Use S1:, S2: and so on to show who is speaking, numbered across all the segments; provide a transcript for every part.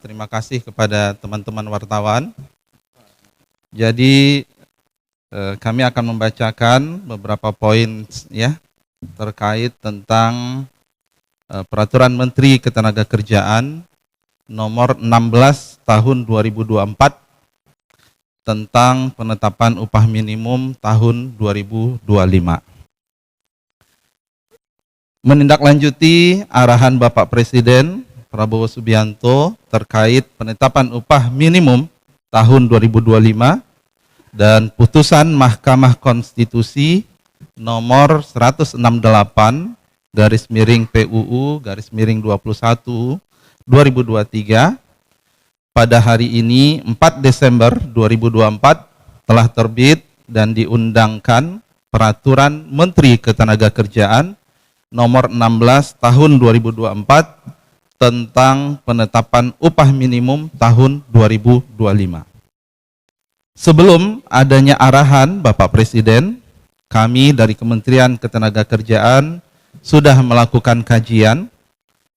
S1: terima kasih kepada teman-teman wartawan. Jadi kami akan membacakan beberapa poin ya terkait tentang Peraturan Menteri Ketenagakerjaan nomor 16 tahun 2024 tentang penetapan upah minimum tahun 2025. Menindaklanjuti arahan Bapak Presiden Prabowo Subianto terkait penetapan upah minimum tahun 2025 dan putusan Mahkamah Konstitusi nomor 168/PUU/21 2023 pada hari ini 4 Desember 2024 telah terbit dan diundangkan Peraturan Menteri Ketenagakerjaan nomor 16 tahun 2024 tentang penetapan upah minimum tahun 2025. Sebelum adanya arahan Bapak Presiden, kami dari Kementerian Ketenagakerjaan sudah melakukan kajian,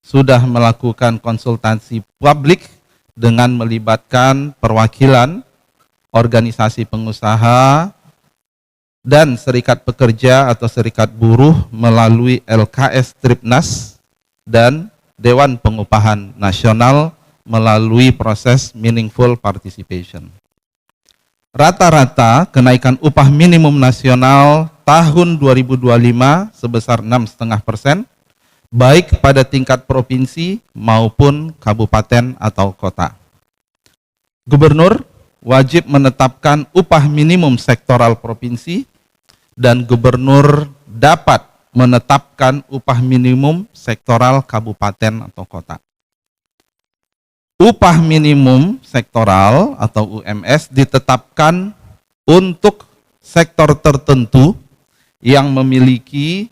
S1: sudah melakukan konsultasi publik dengan melibatkan perwakilan organisasi pengusaha dan serikat pekerja atau serikat buruh melalui LKS Tripnas dan Dewan Pengupahan Nasional melalui proses meaningful participation. Rata-rata kenaikan upah minimum nasional tahun 2025 sebesar 6,5%, baik pada tingkat provinsi maupun kabupaten atau kota. Gubernur wajib menetapkan upah minimum sektoral provinsi dan gubernur dapat menetapkan upah minimum sektoral kabupaten atau kota. Upah minimum sektoral atau UMS ditetapkan untuk sektor tertentu yang memiliki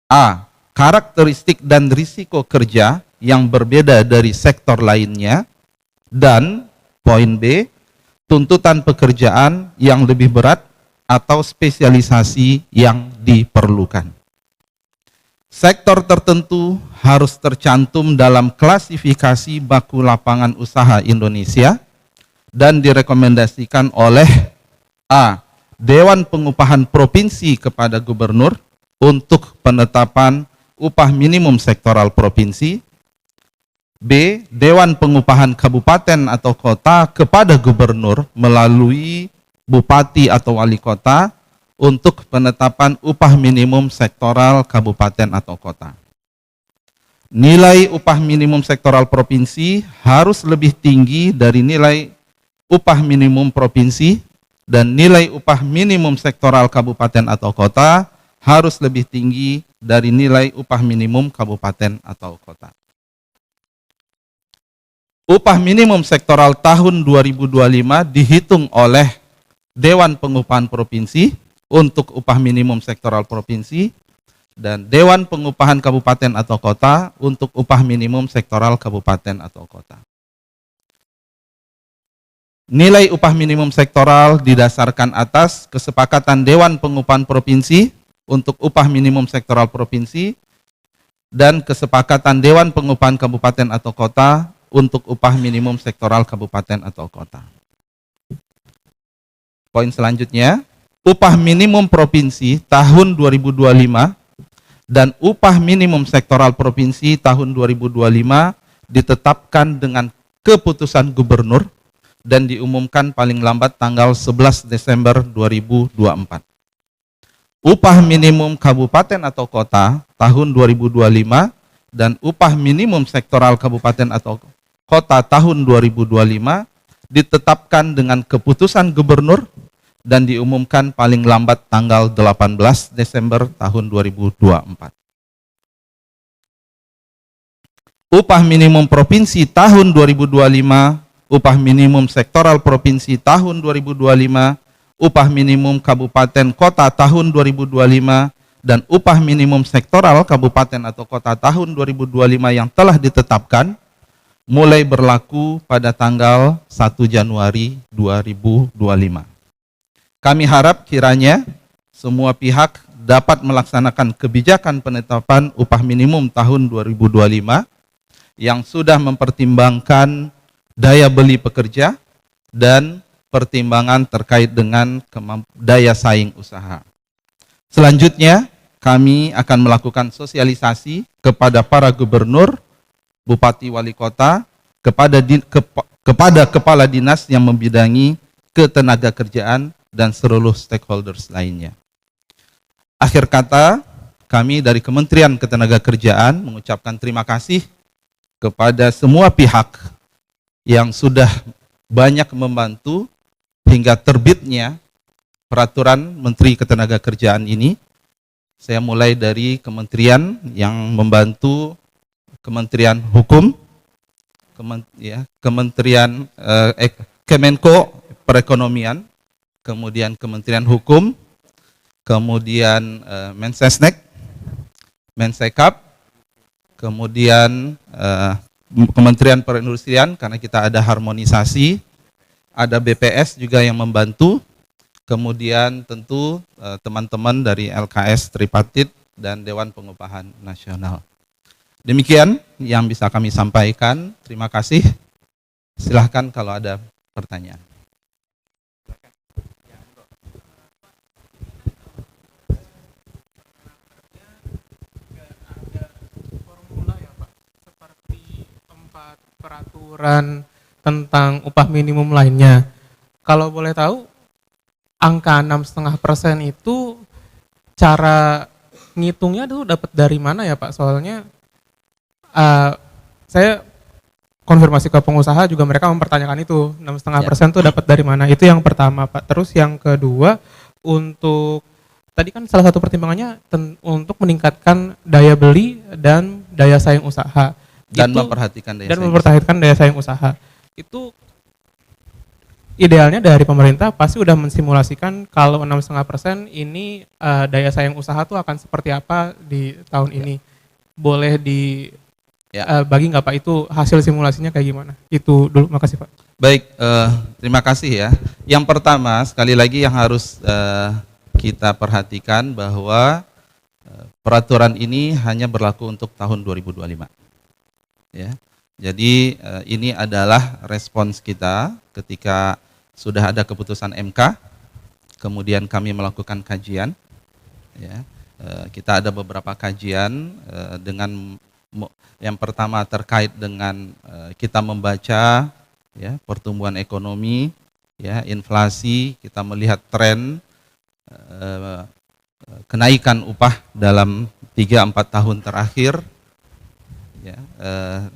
S1: A. Karakteristik dan risiko kerja yang berbeda dari sektor lainnya, dan poin B. Tuntutan pekerjaan yang lebih berat atau spesialisasi yang diperlukan. Sektor tertentu harus tercantum dalam klasifikasi baku lapangan usaha Indonesia dan direkomendasikan oleh A. Dewan Pengupahan Provinsi kepada Gubernur untuk penetapan upah minimum sektoral provinsi. B. Dewan Pengupahan Kabupaten atau Kota kepada Gubernur melalui Bupati atau Wali Kota untuk penetapan upah minimum sektoral kabupaten atau kota. Nilai upah minimum sektoral provinsi harus lebih tinggi dari nilai upah minimum provinsi, dan nilai upah minimum sektoral kabupaten atau kota harus lebih tinggi dari nilai upah minimum kabupaten atau kota. Upah minimum sektoral tahun 2025 dihitung oleh Dewan Pengupahan Provinsi untuk upah minimum sektoral provinsi dan Dewan Pengupahan Kabupaten atau Kota untuk upah minimum sektoral kabupaten atau kota. Nilai upah minimum sektoral didasarkan atas kesepakatan Dewan Pengupahan Provinsi untuk upah minimum sektoral provinsi dan kesepakatan Dewan Pengupahan Kabupaten atau Kota untuk upah minimum sektoral kabupaten atau kota. Poin selanjutnya, upah minimum provinsi tahun 2025 dan upah minimum sektoral provinsi tahun 2025 ditetapkan dengan keputusan gubernur dan diumumkan paling lambat tanggal 11 Desember 2024. Upah minimum kabupaten atau kota tahun 2025 dan upah minimum sektoral kabupaten atau kota tahun 2025 ditetapkan dengan keputusan gubernur dan diumumkan paling lambat tanggal 18 Desember tahun 2024. Upah minimum provinsi tahun 2025, upah minimum sektoral provinsi tahun 2025, upah minimum kabupaten kota tahun 2025, dan upah minimum sektoral kabupaten atau kota tahun 2025 yang telah ditetapkan mulai berlaku pada tanggal 1 Januari 2025. Kami harap kiranya semua pihak dapat melaksanakan kebijakan penetapan upah minimum tahun 2025 yang sudah mempertimbangkan daya beli pekerja dan pertimbangan terkait dengan daya saing usaha. Selanjutnya, kami akan melakukan sosialisasi kepada para gubernur, bupati, wali kota, kepada kepala dinas yang membidangi ketenagakerjaan dan seluruh stakeholders lainnya. Akhir kata, kami dari Kementerian Ketenagakerjaan mengucapkan terima kasih kepada semua pihak yang sudah banyak membantu hingga terbitnya peraturan Menteri Ketenagakerjaan ini. Saya mulai dari kementerian yang membantu, Kementerian Hukum, Kementerian Kemenko Perekonomian, kemudian Kementerian Hukum, kemudian Mensesnek, Mensekap, kemudian Kementerian Perindustrian karena kita ada harmonisasi, ada BPS juga yang membantu, kemudian tentu teman-teman dari LKS Tripartit dan Dewan Pengupahan Nasional. Demikian yang bisa kami sampaikan. Terima kasih. Silahkan kalau ada pertanyaan.
S2: Peraturan tentang upah minimum lainnya. Kalau boleh tahu, angka 6,5% itu cara ngitungnya tuh dapat dari mana ya Pak? Soalnya saya konfirmasi ke pengusaha juga mereka mempertanyakan itu 6,5% tuh dapat dari mana? Itu yang pertama Pak. Terus yang kedua, untuk tadi kan salah satu pertimbangannya untuk meningkatkan daya beli dan daya saing usaha.
S1: Dan
S2: itu,
S1: memperhatikan
S2: daya saing usaha. Itu idealnya dari pemerintah pasti udah mensimulasikan kalau 6,5% ini daya saing usaha tuh akan seperti apa di tahun ini. Boleh bagi nggak Pak itu hasil simulasinya kayak gimana? Itu dulu, makasih Pak.
S1: Baik, terima kasih ya. Yang pertama sekali lagi yang harus kita perhatikan bahwa peraturan ini hanya berlaku untuk tahun 2025. Ya, jadi ini adalah respons kita ketika sudah ada keputusan MK, kemudian kami melakukan kajian. Ya, kita ada beberapa kajian dengan yang pertama terkait dengan kita membaca ya pertumbuhan ekonomi, ya inflasi, kita melihat tren kenaikan upah dalam 3-4 tahun terakhir. Ya,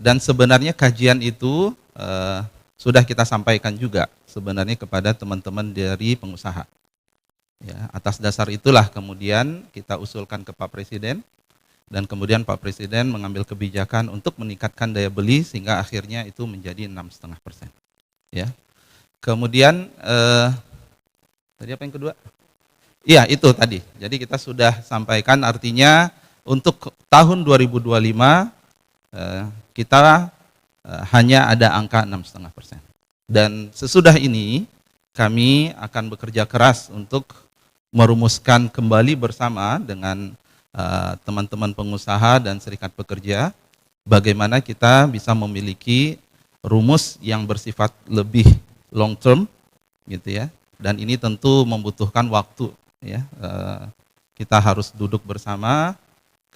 S1: dan sebenarnya kajian itu sudah kita sampaikan juga sebenarnya kepada teman-teman dari pengusaha. Ya, atas dasar itulah kemudian kita usulkan ke Pak Presiden dan kemudian Pak Presiden mengambil kebijakan untuk meningkatkan daya beli sehingga akhirnya itu menjadi 6,5%. Ya, kemudian tadi apa yang kedua? Iya itu tadi. Jadi kita sudah sampaikan artinya untuk tahun 2025 kita hanya ada angka 6,5%. Dan sesudah ini kami akan bekerja keras untuk merumuskan kembali bersama dengan teman-teman pengusaha dan serikat pekerja bagaimana kita bisa memiliki rumus yang bersifat lebih long term gitu ya. Dan ini tentu membutuhkan waktu ya. Kita harus duduk bersama.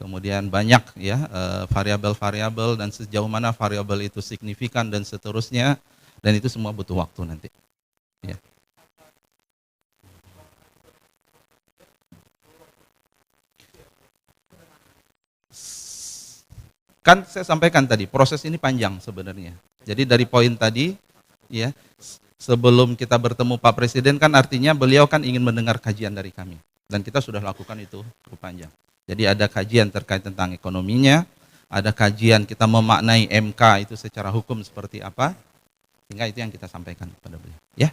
S1: Kemudian banyak ya variabel-variabel dan sejauh mana variabel itu signifikan dan seterusnya, dan itu semua butuh waktu nanti. Ya. Kan saya sampaikan tadi proses ini panjang sebenarnya. Jadi dari poin tadi ya sebelum kita bertemu Pak Presiden kan artinya beliau kan ingin mendengar kajian dari kami dan kita sudah lakukan itu cukup panjang. Jadi ada kajian terkait tentang ekonominya, ada kajian kita memaknai MK itu secara hukum seperti apa, sehingga itu yang kita sampaikan kepada beliau. Ya.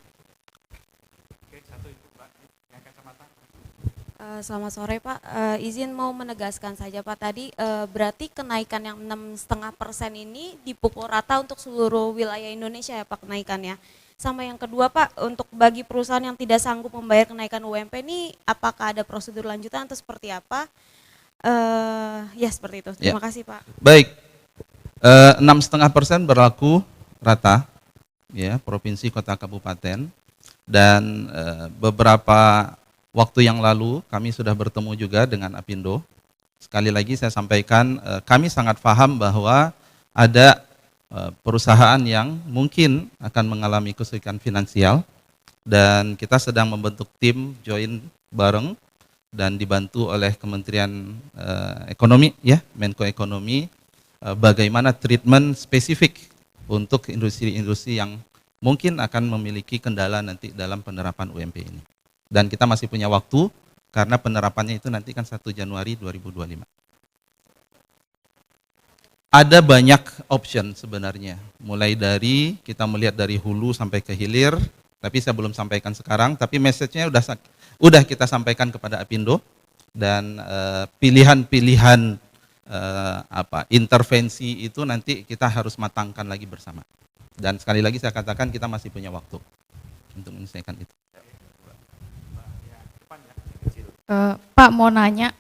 S3: Selamat sore Pak, izin mau menegaskan saja Pak tadi berarti kenaikan yang 6,5% ini dipukul rata untuk seluruh wilayah Indonesia ya Pak kenaikannya. Sama yang kedua Pak, untuk bagi perusahaan yang tidak sanggup membayar kenaikan UMP ini apakah ada prosedur lanjutan atau seperti apa? Ya seperti itu. Terima kasih Pak.
S1: Baik. 6,5% berlaku rata, ya, provinsi, kota, kabupaten. Dan beberapa waktu yang lalu kami sudah bertemu juga dengan Apindo. Sekali lagi saya sampaikan, kami sangat paham bahwa ada perusahaan yang mungkin akan mengalami kesulitan finansial, dan kita sedang membentuk tim join bareng dan dibantu oleh Kementerian Ekonomi, ya, Menko Ekonomi, bagaimana treatment spesifik untuk industri-industri yang mungkin akan memiliki kendala nanti dalam penerapan UMP ini. Dan kita masih punya waktu karena penerapannya itu nanti kan 1 Januari 2025. Ada banyak option sebenarnya, mulai dari kita melihat dari hulu sampai ke hilir, tapi saya belum sampaikan sekarang, tapi message-nya udah kita sampaikan kepada Apindo, dan pilihan-pilihan intervensi itu nanti kita harus matangkan lagi bersama. Dan sekali lagi saya katakan kita masih punya waktu untuk menyelesaikan itu.
S4: Pak mau nanya,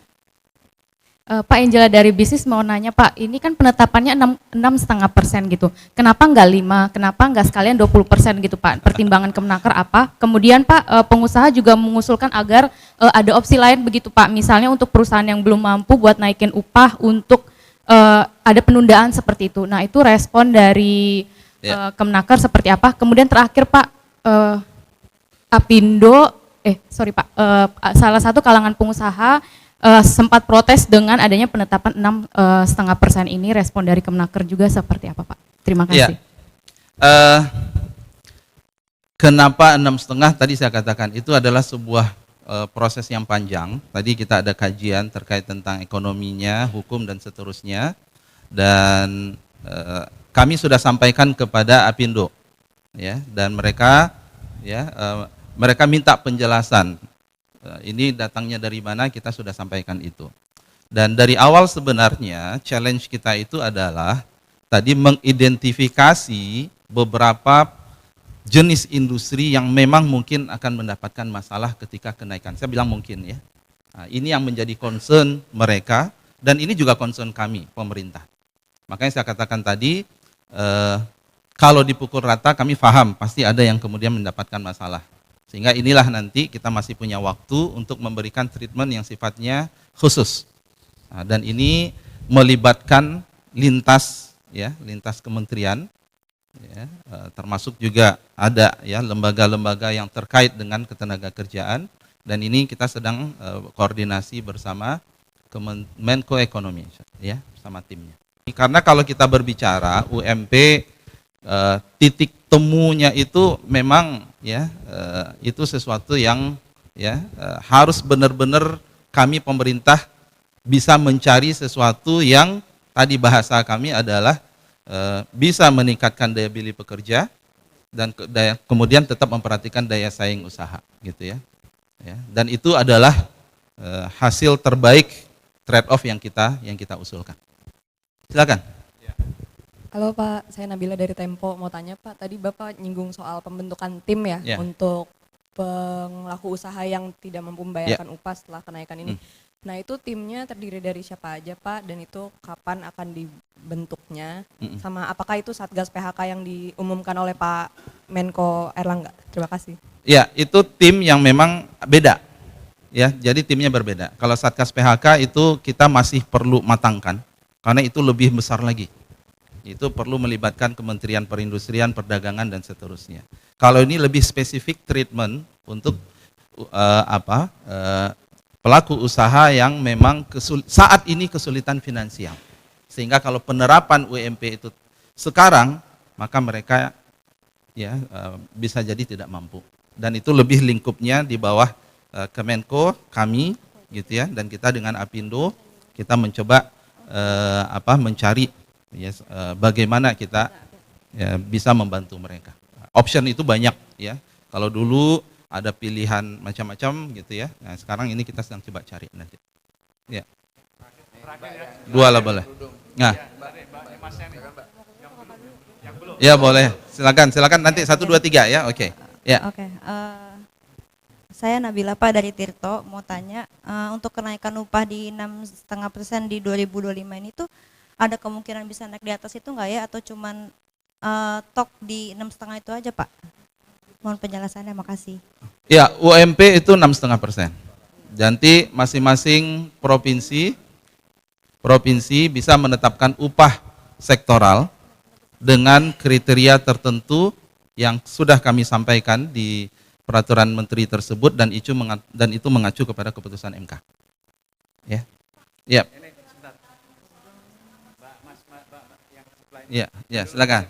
S4: Pak Angela dari bisnis mau nanya, Pak, ini kan penetapannya 6,5% gitu. Kenapa nggak 5? Kenapa nggak sekalian 20% gitu, Pak? Pertimbangan Kemenaker apa? Kemudian Pak, pengusaha juga mengusulkan agar ada opsi lain begitu, Pak. Misalnya untuk perusahaan yang belum mampu buat naikin upah untuk ada penundaan seperti itu. Nah, itu respon dari Kemenaker seperti apa? Kemudian terakhir Pak, Apindo, Pak, salah satu kalangan pengusaha sempat protes dengan adanya penetapan 6,5% ini. Respon dari Kemenaker juga seperti apa, Pak? Terima kasih.
S1: Kenapa 6,5? Tadi saya katakan itu adalah sebuah proses yang panjang. Tadi kita ada kajian terkait tentang ekonominya, hukum dan seterusnya, dan kami sudah sampaikan kepada Apindo, ya, dan mereka, ya, mereka minta penjelasan. Ini datangnya dari mana, kita sudah sampaikan itu. Dan dari awal sebenarnya challenge kita itu adalah tadi mengidentifikasi beberapa jenis industri yang memang mungkin akan mendapatkan masalah ketika kenaikan. Saya bilang mungkin, ya. Nah, ini yang menjadi concern mereka, dan ini juga concern kami, pemerintah. Makanya saya katakan tadi, kalau dipukul rata kami paham pasti ada yang kemudian mendapatkan masalah. Sehingga inilah nanti kita masih punya waktu untuk memberikan treatment yang sifatnya khusus. Nah, dan ini melibatkan lintas kementerian, ya, termasuk juga ada, ya, lembaga-lembaga yang terkait dengan ketenagakerjaan, dan ini kita sedang koordinasi bersama Menko Ekonomi, ya, bersama timnya. Karena kalau kita berbicara UMP, titik temunya itu memang, ya, itu sesuatu yang, ya, harus benar-benar kami pemerintah bisa mencari sesuatu yang tadi bahasa kami adalah bisa meningkatkan daya beli pekerja dan kemudian tetap memperhatikan daya saing usaha, gitu, ya. Dan itu adalah hasil terbaik trade off yang kita usulkan. Silakan.
S5: Halo Pak, saya Nabila dari Tempo. Mau tanya Pak, tadi Bapak nyinggung soal pembentukan tim ya, untuk pelaku usaha yang tidak mampu membayarkan upah setelah kenaikan ini. Nah, itu timnya terdiri dari siapa aja Pak, dan itu kapan akan dibentuknya, sama apakah itu Satgas PHK yang diumumkan oleh Pak Menko Erlangga? Terima kasih.
S1: Ya, itu tim yang memang beda, ya, jadi timnya berbeda. Kalau Satgas PHK itu kita masih perlu matangkan, karena itu lebih besar lagi. Itu perlu melibatkan Kementerian Perindustrian, Perdagangan, dan seterusnya. Kalau ini lebih spesifik treatment untuk pelaku usaha yang memang saat ini kesulitan finansial. Sehingga kalau penerapan UMP itu sekarang, maka mereka, ya, bisa jadi tidak mampu. Dan itu lebih lingkupnya di bawah Kemenko, kami, gitu, ya, dan kita dengan Apindo, kita mencoba mencari, ya, bagaimana kita, ya, bisa membantu mereka. Option itu banyak, ya. Kalau dulu ada pilihan macam-macam, gitu, ya. Nah, sekarang ini kita sedang coba cari nanti. Ya. Dua lah boleh. Nah. Ya boleh. Silakan nanti 1 2 3 ya. Oke. Ya.
S6: Oke. Saya Nabila Pak dari Tirto, mau tanya untuk kenaikan upah di 6,5% di 2025 ini tuh ada kemungkinan bisa naik di atas itu nggak ya, atau cuman tok di 6,5 itu aja Pak? Mohon penjelasannya, makasih.
S1: Ya, UMP itu 6,5%. Jadi masing-masing provinsi bisa menetapkan upah sektoral dengan kriteria tertentu yang sudah kami sampaikan di peraturan menteri tersebut, dan itu mengacu kepada keputusan MK. Ya. Ya. Ya, silakan.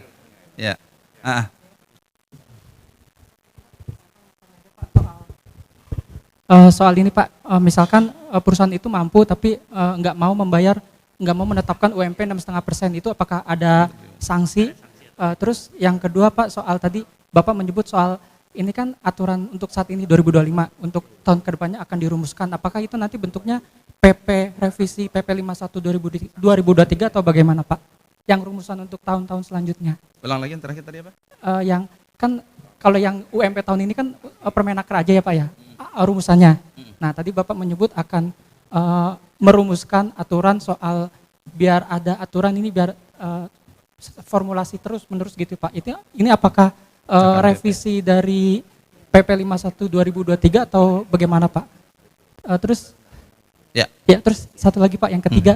S1: Ya.
S7: Soal ini Pak, misalkan perusahaan itu mampu tapi nggak mau menetapkan UMP 6,5%, itu apakah ada sanksi? Terus yang kedua Pak, soal tadi Bapak menyebut soal ini kan aturan untuk saat ini 2025, untuk tahun kedepannya akan dirumuskan. Apakah itu nanti bentuknya PP revisi PP 51 2023 atau bagaimana Pak? Yang rumusan untuk tahun-tahun selanjutnya.
S1: Ulang lagi yang terakhir tadi apa?
S7: Yang kan kalau yang UMP tahun ini kan Permenaker aja ya Pak ya, rumusannya. Nah tadi Bapak menyebut akan merumuskan aturan soal biar ada aturan ini biar formulasi terus menerus gitu Pak. Ini apakah revisi dari PP 51 2023 atau bagaimana Pak? Terus terus satu lagi Pak, yang ketiga,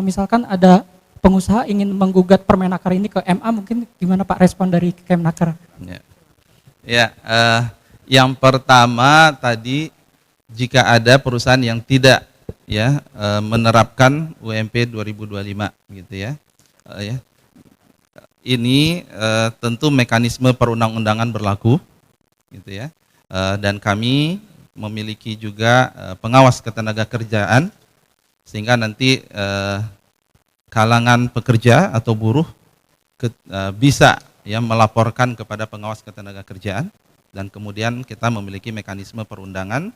S7: misalkan ada pengusaha ingin menggugat Permenaker ini ke MA, mungkin gimana Pak respon dari Kemnaker?
S1: Yang pertama tadi, jika ada perusahaan yang tidak menerapkan UMP 2025 gitu ya. Ini tentu mekanisme perundang-undangan berlaku gitu ya. Dan kami memiliki juga pengawas ketenaga kerjaan, sehingga nanti kalangan pekerja atau buruh bisa melaporkan kepada pengawas ketenaga kerjaan, dan kemudian kita memiliki mekanisme perundangan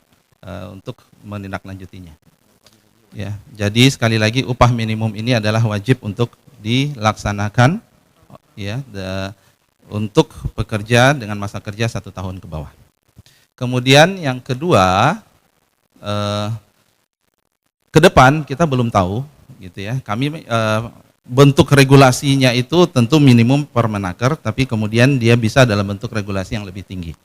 S1: untuk menindaklanjutinya. Ya, jadi sekali lagi upah minimum ini adalah wajib untuk dilaksanakan untuk pekerja dengan masa kerja 1 tahun ke bawah. Kemudian yang kedua, ke depan kita belum tahu gitu ya. Kami bentuk regulasinya itu tentu minimum Permenaker, tapi kemudian dia bisa dalam bentuk regulasi yang lebih tinggi.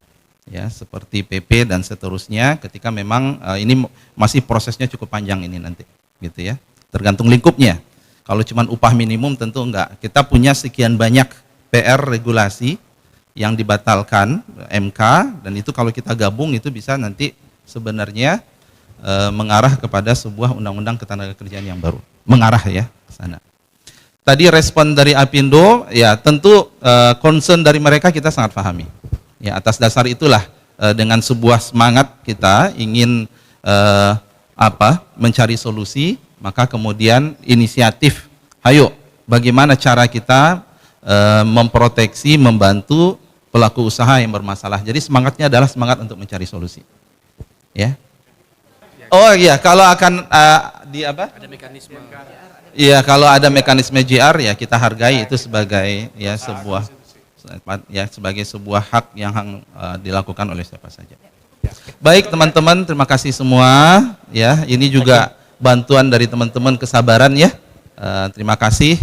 S1: Ya, seperti PP dan seterusnya, ketika memang ini masih prosesnya cukup panjang ini nanti gitu ya. Tergantung lingkupnya. Kalau cuma upah minimum tentu enggak. Kita punya sekian banyak PR regulasi yang dibatalkan MK, dan itu kalau kita gabung itu bisa nanti sebenarnya mengarah kepada sebuah undang-undang ketenagakerjaan yang baru. Mengarah ya ke sana. Tadi respon dari Apindo, ya tentu concern dari mereka kita sangat pahami. Ya, atas dasar itulah dengan sebuah semangat kita ingin mencari solusi, maka kemudian inisiatif, ayo bagaimana cara kita memproteksi, membantu pelaku usaha yang bermasalah. Jadi semangatnya adalah semangat untuk mencari solusi. Ya. Oh iya, kalau akan ada mekanisme. Iya, kalau ada mekanisme JR ya kita hargai itu sebagai sebagai sebuah hak yang dilakukan oleh siapa saja. Baik teman-teman, terima kasih semua ya. Ini juga bantuan dari teman-teman kesabaran ya. Terima kasih.